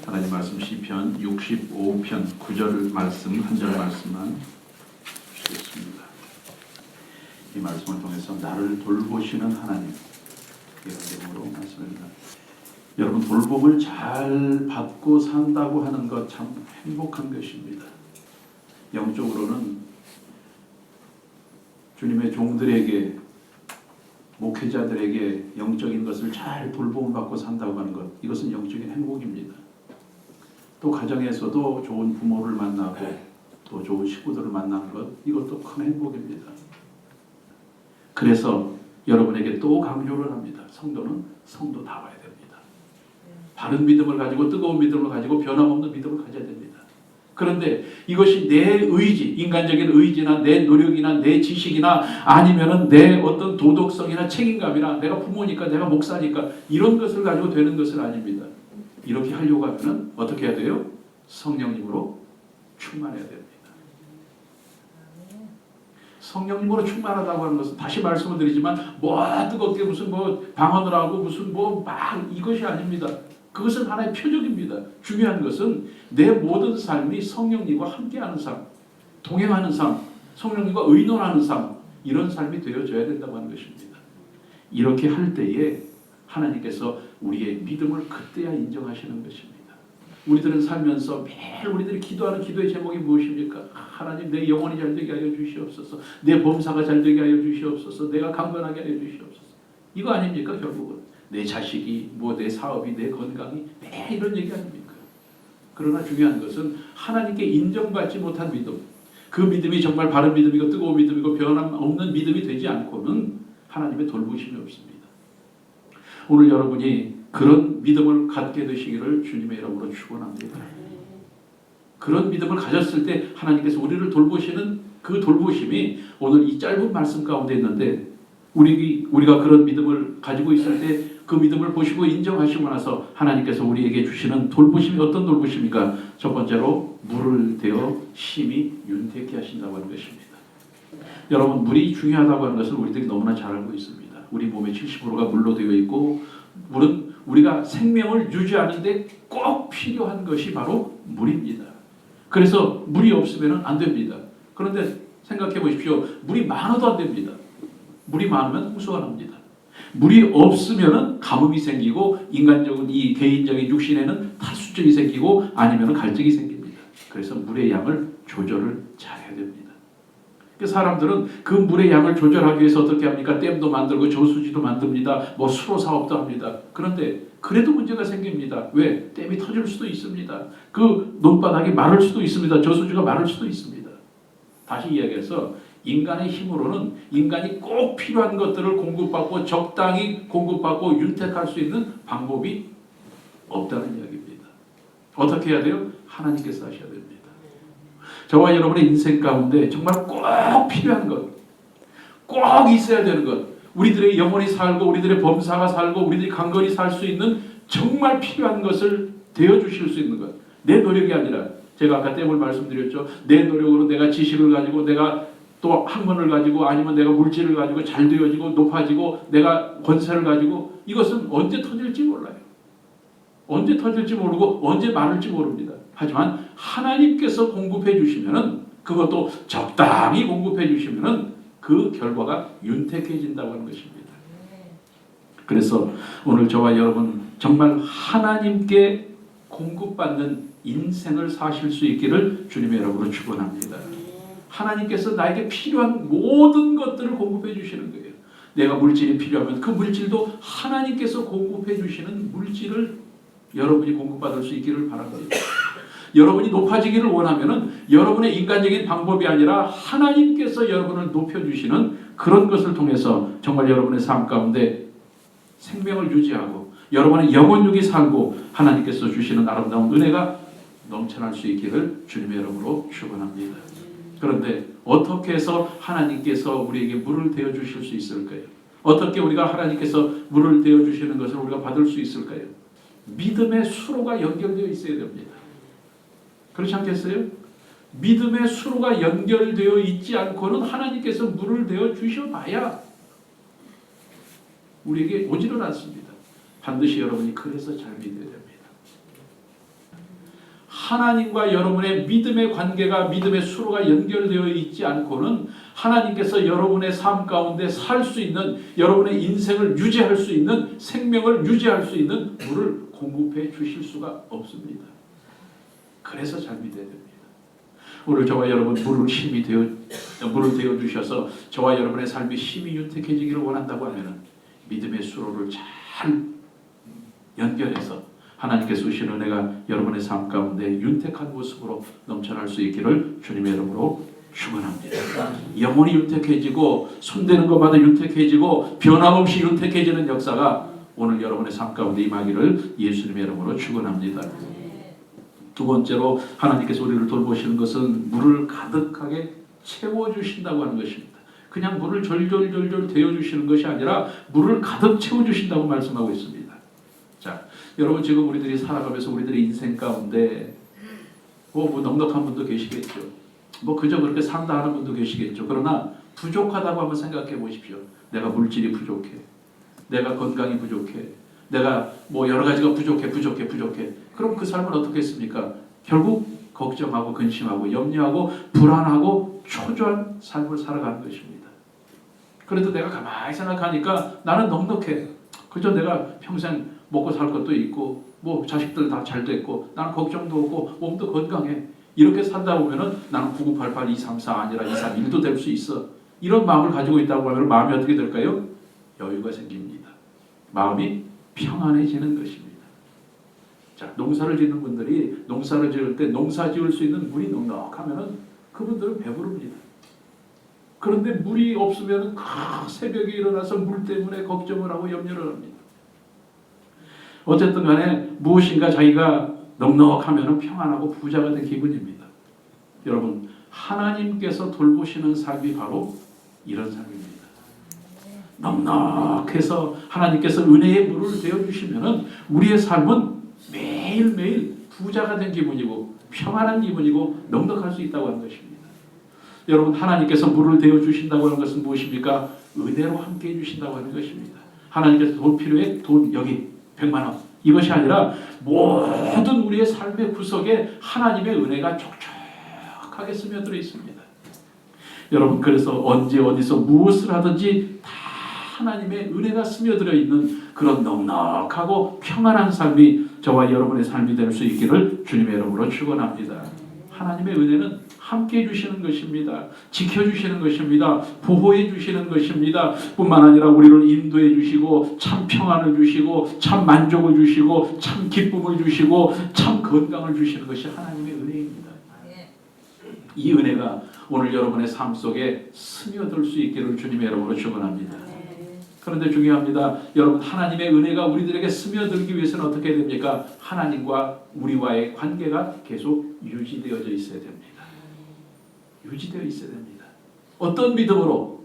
하나님 말씀 시편 65편 9절 말씀 한 절 말씀만 주시겠습니다. 이 말씀을 통해서 나를 돌보시는 하나님, 이런 제목으로 말씀합니다. 여러분, 돌봄을 잘 받고 산다고 하는 것 참 행복한 것입니다. 영적으로는 주님의 종들에게, 목회자들에게 영적인 것을 잘 돌봄을 받고 산다고 하는 것, 이것은 영적인 행복입니다. 또 가정에서도 좋은 부모를 만나고 또 좋은 식구들을 만나는 것, 이것도 큰 행복입니다. 그래서 여러분에게 또 강조를 합니다. 성도는 성도다워야 됩니다. 바른 믿음을 가지고, 뜨거운 믿음을 가지고 변함없는 믿음을 가져야 됩니다. 그런데 이것이 내 의지, 인간적인 의지나 내 노력이나 내 지식이나 아니면은 내 어떤 도덕성이나 책임감이나 내가 부모니까, 내가 목사니까 이런 것을 가지고 되는 것은 아닙니다. 이렇게 하려고 하면은 어떻게 해야 돼요? 성령님으로 충만해야 됩니다. 성령님으로 충만하다고 하는 것은, 다시 말씀을 드리지만 뜨겁게 무슨 방언을 하고 무슨 막 이것이 아닙니다. 그것은 하나의 표적입니다. 중요한 것은 내 모든 삶이 성령님과 함께하는 삶, 동행하는 삶, 성령님과 의논하는 삶, 이런 삶이 되어져야 된다고 하는 것입니다. 이렇게 할 때에 하나님께서 우리의 믿음을 그때야 인정하시는 것입니다. 우리들은 살면서 매일 우리들이 기도하는 기도의 제목이 무엇입니까? 하나님, 내 영혼이 잘되게 하여 주시옵소서. 내 범사가 잘되게 하여 주시옵소서. 내가 강건하게 하여 주시옵소서. 이거 아닙니까? 결국은 내 자식이, 내 사업이, 내 건강이, 매일 이런 얘기 아닙니까? 그러나 중요한 것은 하나님께 인정받지 못한 믿음, 그 믿음이 정말 바른 믿음이고 뜨거운 믿음이고 변함없는 믿음이 되지 않고는 하나님의 돌보심이 없습니다. 오늘 여러분이 그런 믿음을 갖게 되시기를 주님의 이름으로 축원합니다. 그런 믿음을 가졌을 때 하나님께서 우리를 돌보시는 그 돌보심이 오늘 이 짧은 말씀 가운데 있는데, 우리가 그런 믿음을 가지고 있을 때 그 믿음을 보시고 인정하시고 나서 하나님께서 우리에게 주시는 돌보심이 어떤 돌보심입니까? 첫 번째로 물을 대어 심히 윤택케 하신다고 하는 것입니다. 여러분, 물이 중요하다고 하는 것을 우리들이 너무나 잘 알고 있습니다. 우리 몸의 70%가 물로 되어 있고, 물은 우리가 생명을 유지하는데 꼭 필요한 것이 바로 물입니다. 그래서 물이 없으면 안 됩니다. 그런데 생각해 보십시오. 물이 많아도 안 됩니다. 물이 많으면 홍수가 납니다. 물이 없으면 가뭄이 생기고, 인간적인 이 개인적인 육신에는 탈수증이 생기고 아니면 갈증이 생깁니다. 그래서 물의 양을 조절을 잘해야 됩니다. 사람들은 그 물의 양을 조절하기 위해서 어떻게 합니까? 댐도 만들고 저수지도 만듭니다. 수로 사업도 합니다. 그런데 그래도 문제가 생깁니다. 왜? 댐이 터질 수도 있습니다. 그 논바닥이 마를 수도 있습니다. 저수지가 마를 수도 있습니다. 다시 이야기해서 인간의 힘으로는 인간이 꼭 필요한 것들을 공급받고 적당히 공급받고 윤택할 수 있는 방법이 없다는 이야기입니다. 어떻게 해야 돼요? 하나님께서 하셔야 됩니다. 저와 여러분의 인생 가운데 정말 꼭 필요한 것, 꼭 있어야 되는 것, 우리들의 영혼이 살고 우리들의 범사가 살고 우리들이 강건히 살 수 있는 정말 필요한 것을 되어주실 수 있는 것, 내 노력이 아니라, 제가 아까 땜을 말씀드렸죠. 내 노력으로 내가 지식을 가지고, 내가 또 학문을 가지고, 아니면 내가 물질을 가지고 잘 되어지고 높아지고 내가 권세를 가지고, 이것은 언제 터질지 몰라요. 언제 터질지 모르고 언제 마를지 모릅니다. 하지만 하나님께서 공급해 주시면은, 그것도 적당히 공급해 주시면은 그 결과가 윤택해진다고 하는 것입니다. 그래서 오늘 저와 여러분 정말 하나님께 공급받는 인생을 사실 수 있기를 주님의 이름으로 축원합니다. 하나님께서 나에게 필요한 모든 것들을 공급해 주시는 거예요. 내가 물질이 필요하면 그 물질도 하나님께서 공급해 주시는 물질을 여러분이 공급받을 수 있기를 바랍니다. 여러분이 높아지기를 원하면은 여러분의 인간적인 방법이 아니라 하나님께서 여러분을 높여주시는 그런 것을 통해서 정말 여러분의 삶 가운데 생명을 유지하고 여러분의 영혼육이 살고 하나님께서 주시는 아름다운 은혜가 넘쳐날 수 있기를 주님의 이름으로 축원합니다. 그런데 어떻게 해서 하나님께서 우리에게 물을 대어 주실 수 있을까요? 어떻게 우리가 하나님께서 물을 대어 주시는 것을 우리가 받을 수 있을까요? 믿음의 수로가 연결되어 있어야 됩니다. 그렇지 않겠어요? 믿음의 수로가 연결되어 있지 않고는 하나님께서 물을 대어 주셔봐야 우리에게 오지는 않습니다. 반드시 여러분이 그래서 잘 믿어야 됩니다. 하나님과 여러분의 믿음의 관계가 믿음의 수로가 연결되어 있지 않고는 하나님께서 여러분의 삶 가운데 살 수 있는 여러분의 인생을 유지할 수 있는 생명을 유지할 수 있는 물을 공급해 주실 수가 없습니다. 그래서 잘 믿어야 됩니다. 오늘 저와 여러분 물을 되어 주셔서 저와 여러분의 삶이 힘이 윤택해지기를 원한다고 하면 믿음의 수로를 잘 연결해서 하나님께서 주신 은혜가 여러분의 삶 가운데 윤택한 모습으로 넘쳐날 수 있기를 주님의 이름으로 축원합니다. 영혼이 윤택해지고 손대는 것마다 윤택해지고 변함없이 윤택해지는 역사가 오늘 여러분의 삶 가운데 임하기를 예수님의 이름으로 축원합니다. 두 번째로 하나님께서 우리를 돌보시는 것은 물을 가득하게 채워주신다고 하는 것입니다. 그냥 물을 절절절절 데워주시는 것이 아니라 물을 가득 채워주신다고 말씀하고 있습니다. 자, 여러분 지금 우리들이 살아가면서 우리들의 인생 가운데 뭐 넉넉한 분도 계시겠죠. 뭐 그저 그렇게 산다 하는 분도 계시겠죠. 그러나 부족하다고 한번 생각해 보십시오. 내가 물질이 부족해. 내가 건강이 부족해. 내가 뭐 여러 가지가 부족해. 그럼 그 삶은 어떻게 했습니까? 결국 걱정하고 근심하고 염려하고 불안하고 초조한 삶을 살아가는 것입니다. 그래도 내가 가만히 생각하니까 나는 넉넉해. 그저 내가 평생 먹고 살 것도 있고 뭐 자식들 다 잘 됐고 나는 걱정도 없고 몸도 건강해. 이렇게 살다 보면은 나는 9988 234 아니라 231도 될 수 있어. 이런 마음을 가지고 있다고 하면 마음이 어떻게 될까요? 여유가 생깁니다. 마음이 평안해지는 것입니다. 자, 농사를 짓는 분들이 농사를 지을 때 농사 지을 수 있는 물이 넉넉하면은 그분들은 배부릅니다. 그런데 물이 없으면은 새벽에 일어나서 물 때문에 걱정을 하고 염려를 합니다. 어쨌든 간에 무엇인가 자기가 넉넉하면은 평안하고 부자가 된 기분입니다. 여러분, 하나님께서 돌보시는 삶이 바로 이런 삶입니다. 넉넉해서 하나님께서 은혜의 물을 되어주시면은 우리의 삶은 매일매일 부자가 된 기분이고 평안한 기분이고 넉넉할 수 있다고 하는 것입니다. 여러분, 하나님께서 물을 되어주신다고 하는 것은 무엇입니까? 은혜로 함께 해주신다고 하는 것입니다. 하나님께서 돈 필요해? 돈 여기 100만 원. 이것이 아니라 모든 우리의 삶의 구석에 하나님의 은혜가 촉촉하게 스며들어 있습니다. 여러분, 그래서 언제 어디서 무엇을 하든지 다 하나님의 은혜가 스며들어 있는 그런 넉넉하고 평안한 삶이 저와 여러분의 삶이 될 수 있기를 주님의 이름으로 축원합니다. 하나님의 은혜는 함께 해주시는 것입니다. 지켜주시는 것입니다. 보호해 주시는 것입니다. 뿐만 아니라 우리를 인도해 주시고 참 평안을 주시고 참 만족을 주시고 참 기쁨을 주시고 참 건강을 주시는 것이 하나님의 은혜입니다. 이 은혜가 오늘 여러분의 삶 속에 스며들 수 있기를 주님의 이름으로 축원합니다. 그런데 중요합니다. 여러분, 하나님의 은혜가 우리들에게 스며들기 위해서는 어떻게 해야 됩니까? 하나님과 우리와의 관계가 계속 유지되어져 있어야 됩니다. 유지되어 있어야 됩니다. 어떤 믿음으로?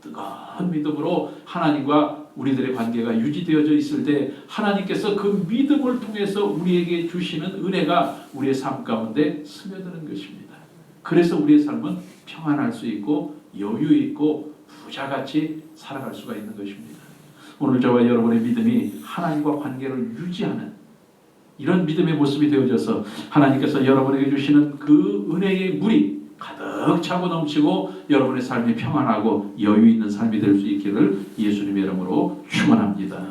뜨거운 믿음으로 하나님과 우리들의 관계가 유지되어져 있을 때 하나님께서 그 믿음을 통해서 우리에게 주시는 은혜가 우리의 삶 가운데 스며드는 것입니다. 그래서 우리의 삶은 평안할 수 있고 여유 있고 부자같이 살아갈 수가 있는 것입니다. 오늘 저와 여러분의 믿음이 하나님과 관계를 유지하는 이런 믿음의 모습이 되어져서 하나님께서 여러분에게 주시는 그 은혜의 물이 가득 차고 넘치고 여러분의 삶이 평안하고 여유 있는 삶이 될 수 있기를 예수님의 이름으로 축원합니다.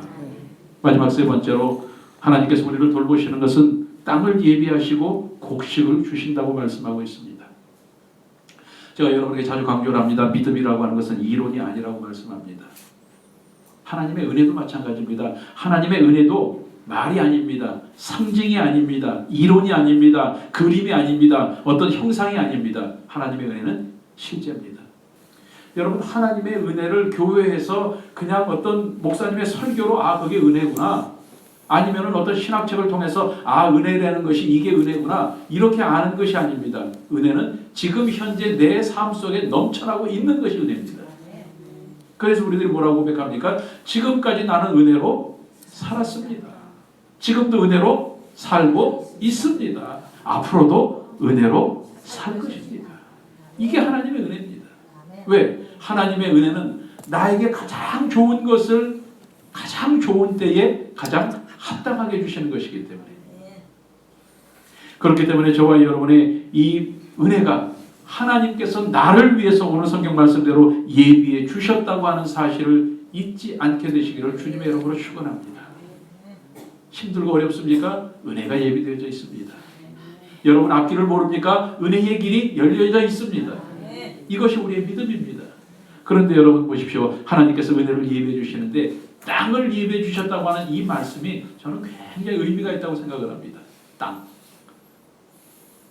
마지막 세 번째로 하나님께서 우리를 돌보시는 것은 땅을 예비하시고 곡식을 주신다고 말씀하고 있습니다. 제가 여러분에게 자주 강조를 합니다. 믿음이라고 하는 것은 이론이 아니라고 말씀합니다. 하나님의 은혜도 마찬가지입니다. 하나님의 은혜도 말이 아닙니다. 상징이 아닙니다. 이론이 아닙니다. 그림이 아닙니다. 어떤 형상이 아닙니다. 하나님의 은혜는 실제입니다. 여러분, 하나님의 은혜를 교회에서 그냥 어떤 목사님의 설교로 그게 은혜구나, 아니면 어떤 신학책을 통해서 은혜라는 것이 이게 은혜구나, 이렇게 아는 것이 아닙니다. 은혜는 지금 현재 내 삶 속에 넘쳐나고 있는 것이 은혜입니다. 그래서 우리들이 뭐라고 고백합니까? 지금까지 나는 은혜로 살았습니다. 지금도 은혜로 살고 있습니다. 앞으로도 은혜로 살 것입니다. 이게 하나님의 은혜입니다. 왜? 하나님의 은혜는 나에게 가장 좋은 것을 가장 좋은 때에 가장 합당하게 주시는 것이기 때문에. 그렇기 때문에 저와 여러분의 이 은혜가 하나님께서 나를 위해서 오늘 성경 말씀대로 예비해 주셨다고 하는 사실을 잊지 않게 되시기를 주님의 이름으로 축원합니다. 힘들고 어렵습니까? 은혜가 예비되어져 있습니다. 여러분 앞길을 모릅니까? 은혜의 길이 열려져 있습니다. 이것이 우리의 믿음입니다. 그런데 여러분 보십시오. 하나님께서 은혜를 예비해 주시는데 땅을 예비해 주셨다고 하는 이 말씀이 저는 굉장히 의미가 있다고 생각을 합니다. 땅.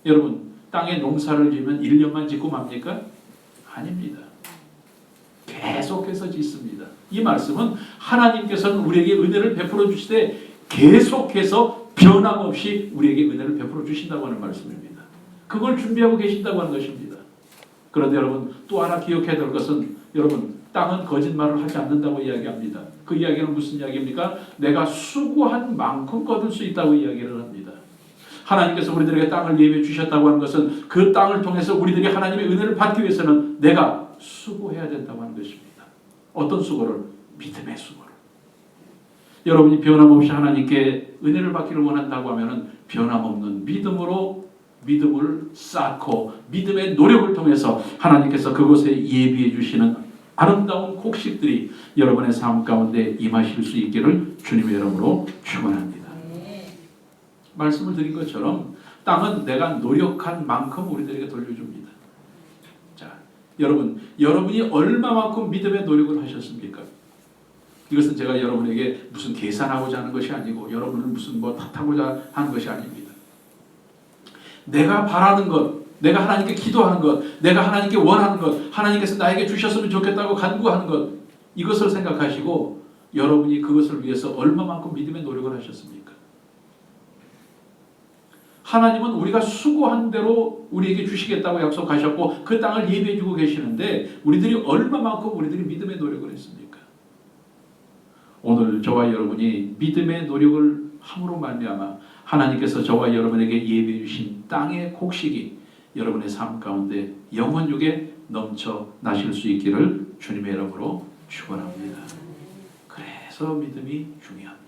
여러분 땅에 농사를 지으면 1년만 짓고 맙니까? 아닙니다. 계속해서 짓습니다. 이 말씀은 하나님께서는 우리에게 은혜를 베풀어 주시되 계속해서 변함없이 우리에게 은혜를 베풀어 주신다고 하는 말씀입니다. 그걸 준비하고 계신다고 하는 것입니다. 그런데 여러분 또 하나 기억해야 될 것은 여러분 땅은 거짓말을 하지 않는다고 이야기합니다. 그 이야기는 무슨 이야기입니까? 내가 수고한 만큼 거둘 수 있다고 이야기를 합니다. 하나님께서 우리들에게 땅을 예비해 주셨다고 하는 것은 그 땅을 통해서 우리들이 하나님의 은혜를 받기 위해서는 내가 수고해야 된다고 하는 것입니다. 어떤 수고를? 믿음의 수고를. 여러분이 변함없이 하나님께 은혜를 받기를 원한다고 하면 변함없는 믿음으로 믿음을 쌓고 믿음의 노력을 통해서 하나님께서 그곳에 예비해 주시는 아름다운 곡식들이 여러분의 삶 가운데 임하실 수 있기를 주님의 이름으로 축원합니다. 말씀을 드린 것처럼 땅은 내가 노력한 만큼 우리들에게 돌려줍니다. 자, 여러분이 얼마만큼 믿음의 노력을 하셨습니까? 이것은 제가 여러분에게 무슨 계산하고자 하는 것이 아니고 여러분을 무슨 탓하고자 하는 것이 아닙니다. 내가 바라는 것, 내가 하나님께 기도하는 것, 내가 하나님께 원하는 것, 하나님께서 나에게 주셨으면 좋겠다고 간구하는 것, 이것을 생각하시고 여러분이 그것을 위해서 얼마만큼 믿음의 노력을 하셨습니까? 하나님은 우리가 수고한 대로 우리에게 주시겠다고 약속하셨고 그 땅을 예비해 주고 계시는데 우리들이 얼마만큼 우리들이 믿음의 노력을 했습니까? 오늘 저와 여러분이 믿음의 노력을 함으로 말미암아 하나님께서 저와 여러분에게 예비해 주신 땅의 곡식이 여러분의 삶 가운데 영원육에 넘쳐 나실 수 있기를 주님의 이름으로 축원합니다. 그래서 믿음이 중요합니다.